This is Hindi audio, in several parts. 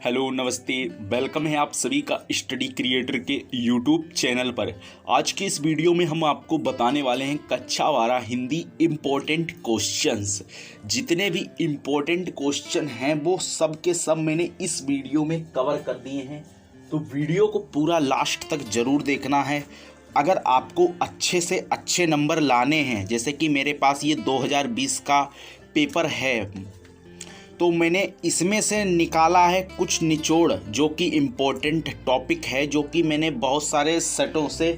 हेलो नमस्ते, वेलकम है आप सभी का स्टडी क्रिएटर के यूट्यूब चैनल पर। आज के इस वीडियो में हम आपको बताने वाले हैं कक्षा 12 हिंदी इम्पोर्टेंट क्वेश्चंस। जितने भी इम्पोर्टेंट क्वेश्चन हैं वो सब के सब मैंने इस वीडियो में कवर कर दिए हैं, तो वीडियो को पूरा लास्ट तक ज़रूर देखना है। अगर आपको अच्छे से अच्छे नंबर लाने हैं, जैसे कि मेरे पास ये 2020 का पेपर है, तो मैंने इसमें से निकाला है कुछ निचोड़ जो कि इम्पोर्टेंट टॉपिक है, जो कि मैंने बहुत सारे सेटों से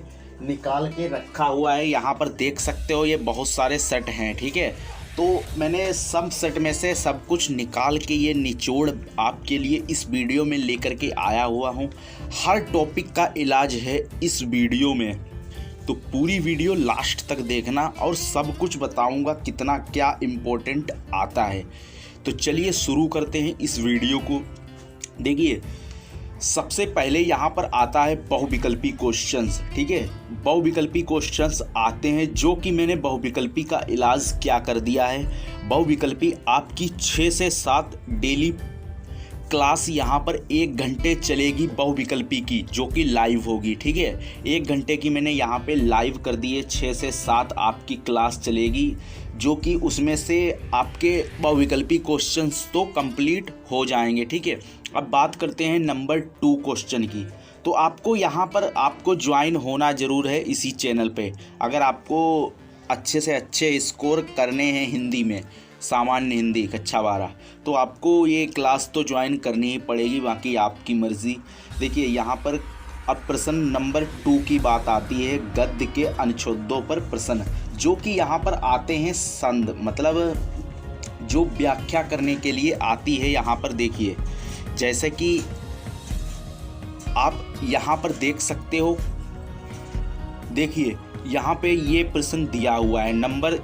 निकाल के रखा हुआ है। यहाँ पर देख सकते हो ये बहुत सारे सेट हैं, ठीक है। तो मैंने सब सेट में से सब कुछ निकाल के ये निचोड़ आपके लिए इस वीडियो में लेकर के आया हुआ हूँ। हर टॉपिक का इलाज है इस वीडियो में, तो पूरी वीडियो लास्ट तक देखना और सब कुछ बताऊँगा कितना क्या इम्पोर्टेंट आता है। तो चलिए शुरू करते हैं इस वीडियो को। देखिए, सबसे पहले यहाँ पर आता है बहुविकल्पी क्वेश्चंस, ठीक है। बहुविकल्पी क्वेश्चंस आते हैं जो कि मैंने बहुविकल्पी का इलाज क्या कर दिया है। बहुविकल्पी आपकी 6 से 7 डेली क्लास यहाँ पर 1 घंटे चलेगी बहुविकल्पी की, जो कि लाइव होगी, ठीक है। 1 घंटे की मैंने यहाँ पे लाइव कर दी है। 6 से 7 आपकी क्लास चलेगी, जो कि उसमें से आपके बहुविकल्पी क्वेश्चंस तो कंप्लीट हो जाएंगे, ठीक है। अब बात करते हैं नंबर 2 क्वेश्चन की। तो आपको यहाँ पर आपको ज्वाइन होना ज़रूर है इसी चैनल पे। अगर आपको अच्छे से अच्छे स्कोर करने हैं हिंदी में, सामान्य हिंदी कक्षा 12, तो आपको ये क्लास तो ज्वाइन करनी ही पड़ेगी, बाकी आपकी मर्ज़ी। देखिए यहाँ पर अब प्रश्न नंबर 2 की बात आती है, गद्य के अनुच्छेदों पर प्रश्न, जो कि यहाँ पर आते हैं संद, मतलब जो व्याख्या करने के लिए आती है। यहाँ पर देखिए, जैसे कि आप यहाँ पर देख सकते हो, देखिए यहाँ पे ये प्रश्न दिया हुआ है नंबर,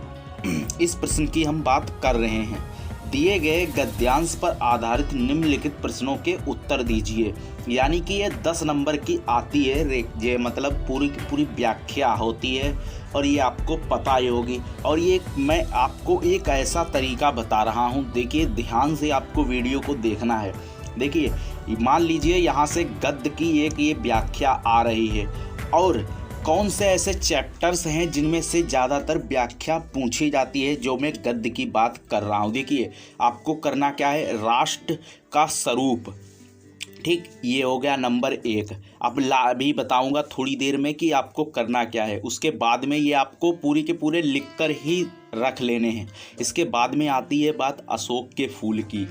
इस प्रश्न की हम बात कर रहे हैं। दिए गए गद्यांश पर आधारित निम्नलिखित प्रश्नों के उत्तर दीजिए। यानी कि ये 10 नंबर की आती है, ये मतलब पूरी की पूरी व्याख्या होती है और ये आपको पता ही होगी। और ये मैं आपको एक ऐसा तरीका बता रहा हूँ, देखिए ध्यान से आपको वीडियो को देखना है। देखिए मान लीजिए यहाँ से गद्य की एक ये व्याख्या आ रही है, और कौन से ऐसे चैप्टर्स हैं जिनमें से ज़्यादातर व्याख्या पूछी जाती है, जो मैं गद्य की बात कर रहा हूँ। देखिए आपको करना क्या है, राष्ट्र का स्वरूप, ठीक, ये हो गया नंबर 1। अब अभी बताऊंगा थोड़ी देर में कि आपको करना क्या है। उसके बाद में ये आपको पूरी के पूरे लिख कर ही रख लेने हैं। इसके बाद में आती है बात अशोक के फूल की,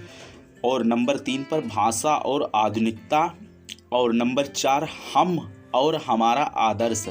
और नंबर 3 पर भाषा और आधुनिकता, और नंबर 4 हम और हमारा आदर्श।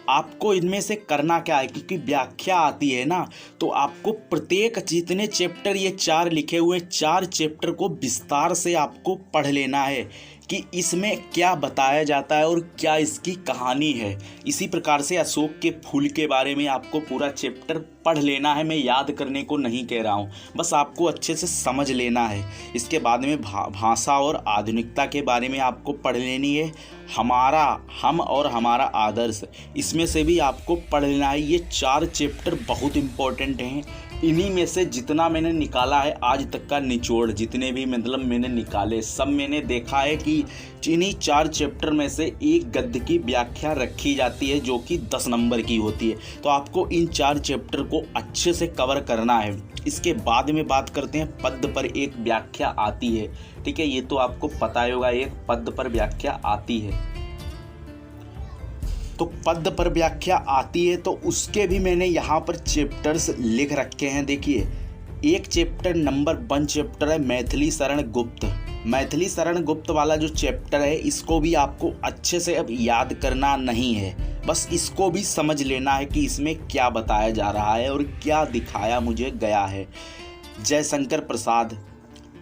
आपको इनमें से करना क्या है, क्योंकि व्याख्या आती है ना, तो आपको प्रत्येक जितने चैप्टर ये 4 लिखे हुए 4 चैप्टर को विस्तार से आपको पढ़ लेना है कि इसमें क्या बताया जाता है और क्या इसकी कहानी है। इसी प्रकार से अशोक के फूल के बारे में आपको पूरा चैप्टर पढ़ लेना है। मैं याद करने को नहीं कह रहा हूँ, बस आपको अच्छे से समझ लेना है। इसके बाद में भाषा और आधुनिकता के बारे में आपको पढ़ लेनी है। हम और हमारा आदर्श, इसमें से भी आपको पढ़ लेना है। ये 4 चैप्टर बहुत इम्पोर्टेंट हैं। इन्हीं में से जितना मैंने निकाला है आज तक का निचोड़, जितने भी मतलब मैंने निकाले, सब मैंने देखा है कि इन्हीं 4 चैप्टर में से एक गद्य की व्याख्या रखी जाती है, जो कि 10 नंबर की होती है। तो आपको इन 4 चैप्टर को अच्छे से कवर करना है। इसके बाद में बात करते हैं पद्य पर एक व्याख्या आती है, ठीक है। ये तो आपको पता ही होगा, एक पद्य पर व्याख्या आती है। तो पद्य पर व्याख्या आती है, तो उसके भी मैंने यहाँ पर चैप्टर्स लिख रखे हैं। देखिए एक चैप्टर नंबर 1 चैप्टर है मैथिली शरण गुप्त। मैथिली शरण गुप्त वाला जो चैप्टर है, इसको भी आपको अच्छे से अब याद करना नहीं है, बस इसको भी समझ लेना है कि इसमें क्या बताया जा रहा है और क्या दिखाया मुझे गया है। जयशंकर प्रसाद,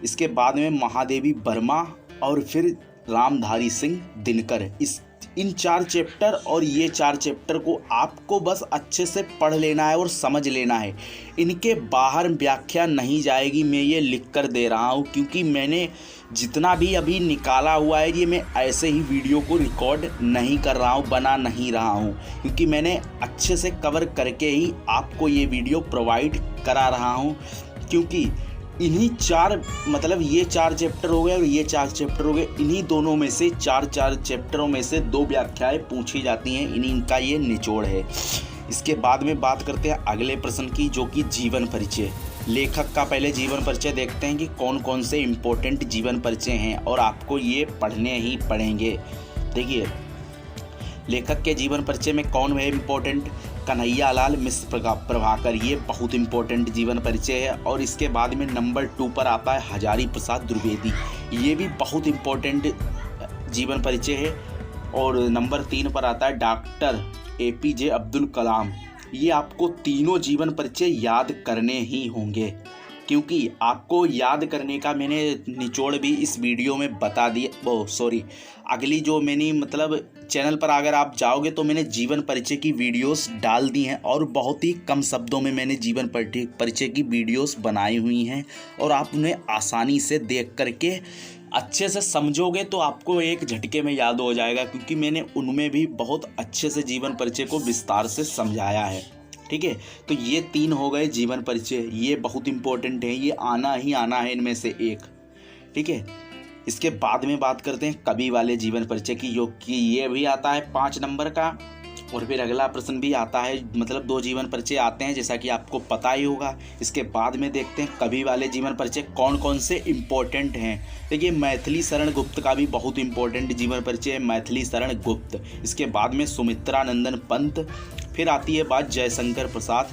इसके बाद में महादेवी वर्मा, और फिर रामधारी सिंह दिनकर। इन 4 चैप्टर और ये 4 चैप्टर को आपको बस अच्छे से पढ़ लेना है और समझ लेना है। इनके बाहर व्याख्या नहीं जाएगी, मैं ये लिख कर दे रहा हूँ, क्योंकि मैंने जितना भी अभी निकाला हुआ है ये मैं ऐसे ही वीडियो को रिकॉर्ड नहीं कर रहा हूँ, बना नहीं रहा हूँ, क्योंकि मैंने अच्छे से कवर करके ही आपको ये वीडियो प्रोवाइड करा रहा हूँ। क्योंकि इन्हीं चार मतलब ये 4 चैप्टर हो गए और ये 4 चैप्टर हो गए, इन्हीं दोनों में से 4 चैप्टरों में से 2 व्याख्याएं पूछी जाती हैं, इनका ये निचोड़ है। इसके बाद में बात करते हैं अगले प्रश्न की, जो कि जीवन परिचय। लेखक का पहले जीवन परिचय देखते हैं कि कौन कौन से इम्पोर्टेंट जीवन परिचय हैं और आपको ये पढ़ने ही पड़ेंगे। देखिए, लेखक के जीवन परिचय में कौन है इम्पोर्टेंट? कन्हैयालाल मिश्र प्रभाकर, ये बहुत इम्पोर्टेंट जीवन परिचय है। और इसके बाद में नंबर 2 पर आता है हजारी प्रसाद द्विवेदी, ये भी बहुत इम्पोर्टेंट जीवन परिचय है। और नंबर 3 पर आता है डॉक्टर APJ अब्दुल कलाम। ये आपको तीनों जीवन परिचय याद करने ही होंगे, क्योंकि आपको याद करने का मैंने निचोड़ भी इस वीडियो में बता दिया। अगली जो मैंने मतलब चैनल पर अगर आप जाओगे तो मैंने जीवन परिचय की वीडियोस डाल दी हैं और बहुत ही कम शब्दों में मैंने जीवन परिचय की वीडियोस बनाई हुई हैं और आप उन्हें आसानी से देख करके अच्छे से समझोगे तो आपको एक झटके में याद हो जाएगा, क्योंकि मैंने उनमें भी बहुत अच्छे से जीवन परिचय को विस्तार से समझाया है। ठीक है, तो ये 3 हो गए जीवन परिचय, ये बहुत इम्पोर्टेंट है, ये आना ही आना है इनमें से एक। ठीक है, इसके बाद में बात करते हैं कवि वाले जीवन परिचय की, जो कि ये भी आता है 5 नंबर का। और फिर अगला प्रश्न भी आता है, मतलब 2 जीवन परिचय आते हैं, जैसा कि आपको पता ही होगा। इसके बाद में देखते हैं कवि वाले जीवन परिचय कौन कौन से इम्पोर्टेंट हैं। देखिए, मैथिली शरण गुप्त का भी बहुत इम्पोर्टेंट जीवन परिचय है, मैथिली शरण गुप्त। इसके बाद में सुमित्रानंदन पंत, फिर आती है बात जयशंकर प्रसाद।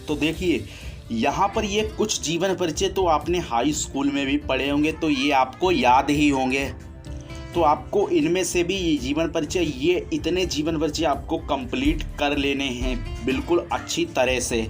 तो देखिए, यहाँ पर ये कुछ जीवन परिचय तो आपने हाई स्कूल में भी पढ़े होंगे, तो ये आपको याद ही होंगे। तो आपको इनमें से भी जीवन परिचय, ये इतने जीवन परिचय आपको कंप्लीट कर लेने हैं बिल्कुल अच्छी तरह से।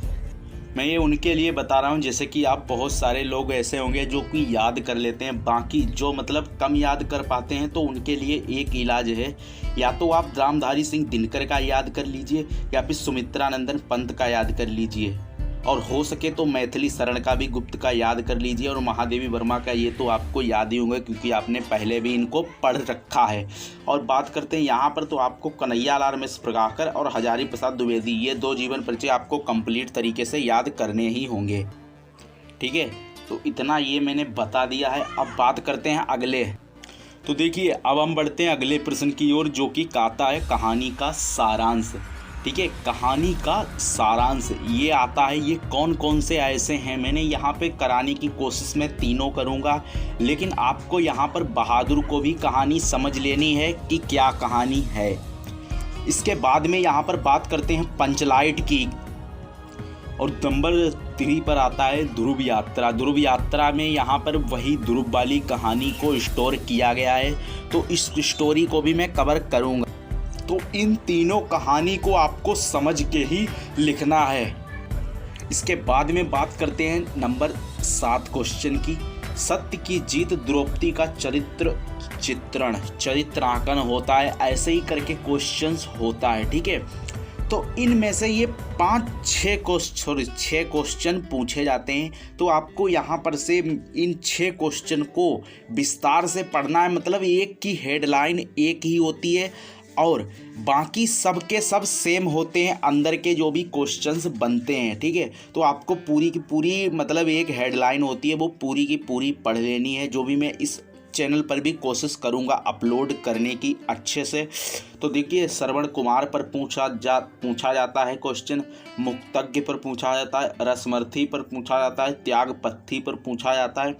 मैं ये उनके लिए बता रहा हूँ, जैसे कि आप बहुत सारे लोग ऐसे होंगे जो कि याद कर लेते हैं, बाकी जो मतलब कम याद कर पाते हैं, तो उनके लिए एक इलाज है, या तो आप रामधारी सिंह दिनकर का याद कर लीजिए या फिर सुमित्रानंदन पंत का याद कर लीजिए, और हो सके तो मैथिली शरण का भी गुप्त का याद कर लीजिए, और महादेवी वर्मा का ये तो आपको याद ही होंगे क्योंकि आपने पहले भी इनको पढ़ रखा है। और बात करते हैं यहाँ पर, तो आपको कन्हैयालाल मिश्र प्रभाकर और हजारी प्रसाद द्विवेदी, ये 2 जीवन परिचय आपको कंप्लीट तरीके से याद करने ही होंगे। ठीक है, तो इतना ये मैंने बता दिया है। अब बात करते हैं अगले। तो देखिए, अब हम बढ़ते हैं अगले प्रश्न की ओर, जो कि कहता है कहानी का सारांश। ठीक है, कहानी का सारांश ये आता है, ये कौन कौन से ऐसे हैं, मैंने यहाँ पे कराने की कोशिश में तीनों करूँगा, लेकिन आपको यहाँ पर बहादुर को भी कहानी समझ लेनी है कि क्या कहानी है। इसके बाद में यहाँ पर बात करते हैं पंचलाइट की, और नंबर 3 पर आता है ध्रुव यात्रा। ध्रुव यात्रा में यहाँ पर वही ध्रुव वाली कहानी को स्टोर किया गया है, तो इस स्टोरी को भी मैं कवर करूँगा। तो इन तीनों कहानी को आपको समझ के ही लिखना है। इसके बाद में बात करते हैं नंबर 7 क्वेश्चन की, सत्य की जीत द्रौपदी का चरित्रांकन होता है, ऐसे ही करके क्वेश्चंस होता है। ठीक है, तो इनमें से ये 6 क्वेश्चन पूछे जाते हैं, तो आपको यहाँ पर से इन 6 क्वेश्चन को विस्तार से पढ़ना है। मतलब एक की हेडलाइन एक ही होती है और बाकी सब के सब सेम होते हैं, अंदर के जो भी क्वेश्चंस बनते हैं। ठीक है, तो आपको पूरी की पूरी मतलब एक हेडलाइन होती है, वो पूरी की पूरी पढ़ लेनी है, जो भी मैं इस चैनल पर भी कोशिश करूंगा अपलोड करने की अच्छे से। तो देखिए, श्रवण कुमार पर पूछा जाता है क्वेश्चन, मुक्तज्ञ पर पूछा जाता है, रसमर्थी पर पूछा जाता है, त्यागपथी पर पूछा जाता है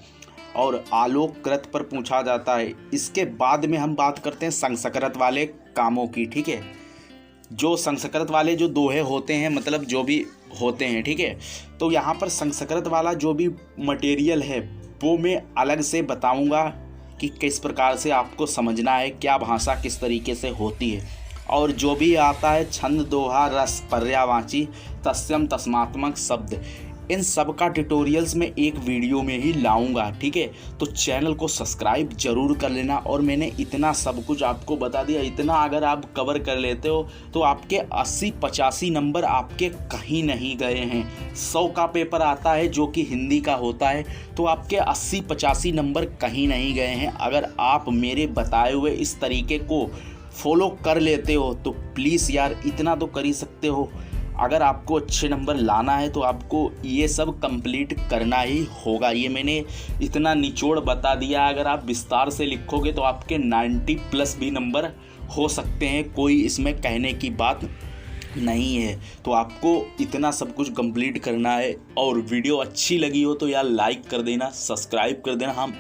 और आलोककृत पर पूछा जाता है। इसके बाद में हम बात करते हैं संस्कृत वाले कामों की। ठीक है, जो संस्कृत वाले जो दोहे होते हैं, मतलब जो भी होते हैं। ठीक है, तो यहाँ पर संस्कृत वाला जो भी मटेरियल है वो मैं अलग से बताऊंगा कि किस प्रकार से आपको समझना है, क्या भाषा किस तरीके से होती है, और जो भी आता है छंद, दोहा, रस, पर्यायवाची, तस्यम, तस्मात्मक शब्द, इन सब का ट्यूटोरियल्स में एक वीडियो में ही लाऊंगा। ठीक है, तो चैनल को सब्सक्राइब जरूर कर लेना। और मैंने इतना सब कुछ आपको बता दिया, इतना अगर आप कवर कर लेते हो तो आपके 80-85 नंबर आपके कहीं नहीं गए हैं। 100 का पेपर आता है जो कि हिंदी का होता है, तो आपके 80-85 नंबर कहीं नहीं गए हैं। अगर आप मेरे बताए हुए इस तरीके को फॉलो कर लेते हो तो प्लीज़ यार, इतना तो कर ही सकते हो। अगर आपको अच्छे नंबर लाना है तो आपको ये सब कंप्लीट करना ही होगा। ये मैंने इतना निचोड़ बता दिया, अगर आप विस्तार से लिखोगे तो आपके 90+ भी नंबर हो सकते हैं, कोई इसमें कहने की बात नहीं है। तो आपको इतना सब कुछ कंप्लीट करना है। और वीडियो अच्छी लगी हो तो यार लाइक कर देना, सब्सक्राइब कर देना। हम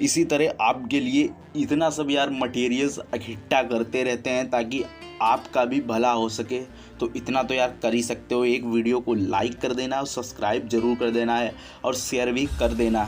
इसी तरह आपके लिए इतना सब यार मटेरियल्स इकट्ठा करते रहते हैं ताकि आपका भी भला हो सके। तो इतना तो यार कर ही सकते हो, एक वीडियो को लाइक कर देना और सब्सक्राइब ज़रूर कर देना है और शेयर भी कर देना।